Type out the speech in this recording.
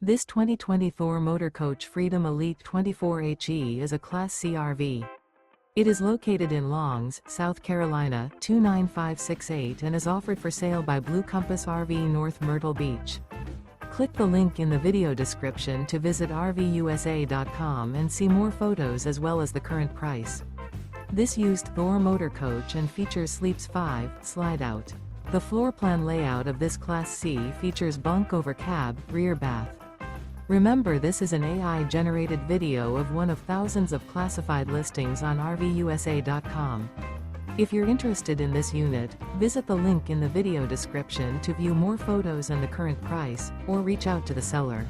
This 2020 Thor Motor Coach Freedom Elite 24HE is a Class C RV. It is located in Longs, South Carolina 29568 and is offered for sale by Blue Compass RV North Myrtle Beach. Click the link in the video description to visit RVUSA.com and see more photos as well as the current price. This used Thor Motor Coach and features Sleeps 5, Slideout. The floor plan layout of this Class C features bunk over cab, rear bath. Remember, this is an AI-generated video of one of thousands of classified listings on RVUSA.com. If you're interested in this unit, visit the link in the video description to view more photos and the current price, or reach out to the seller.